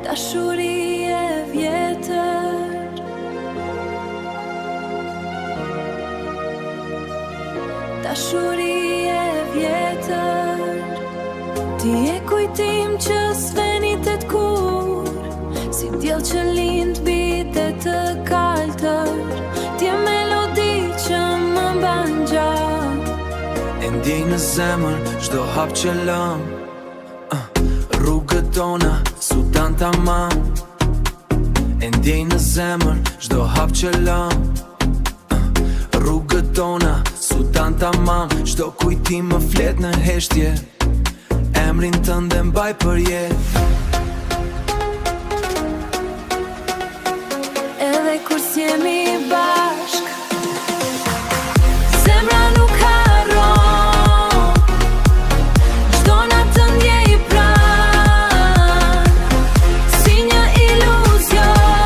Dashuri e vjetër, dashuri e vjetër. Ti e kujtim që s'venitet kur, si diell që lind bite të kaltër. Ti e melodi që më mban gjatë, e ndjej në zemër çdo hap që lëm. Rrugët tona sudan tamam, e ndjej në zemër çdo hap që lëm. Rrugët tona sudan tamam, çdo kujtim më flet në heshtje, emrin tënd e mbaj për jetë. edhe kur s'jemi bashk, zemra nuk harron, çdo natë të ndjej pranë, si një iluzion.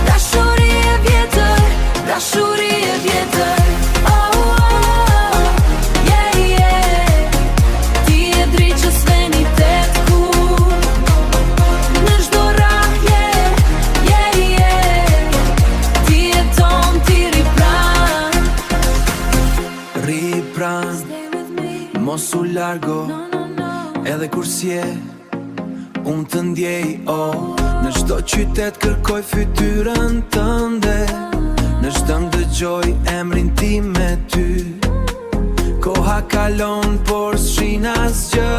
Dashuri e vjetër, dashuri e vjetër. Oh, oh, yeah, yeah. Ti e dritë që s'venitet kur, në çdo rahje, yeah, yeah. Ti e ton, ti ri pran, Ri pran, stay with me, mos u largo, no, no, no. edhe kur s'je, unë të ndjej, oh. Në çdo qytet kërkoj fytyrën tënde, në çdo dëgjoj emrin tim me ty. Koha kalon por s'shin asgjë,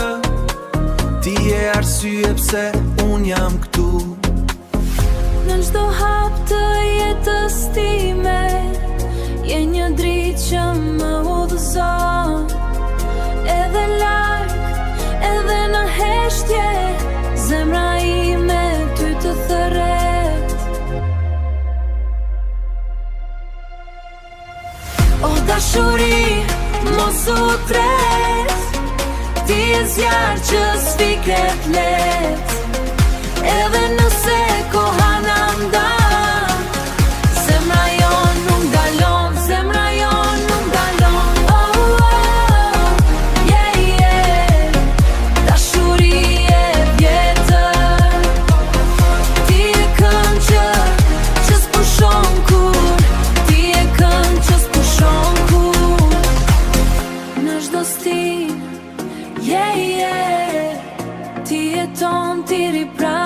ti je arsye pse unë jam këtu. Në çdo hap të jetës time, je një dritë që më udhëzon, edhe larg, edhe në heshtje, zemra ime ty të thërret. O dashuri, mos u tret, ti e zjarr që s'fiket let, edhe nëse koha na ndan, zemra jon nuk ndalon, zemra jon nuk ndalon. Oh, oh, yeah, yeah. Dashuri e vjetër, ti e kënd që s'pushon kur, ti e kënd që s'pushon kur, në çdo stil, yeah, yeah. Ti e ton, ti ri pran.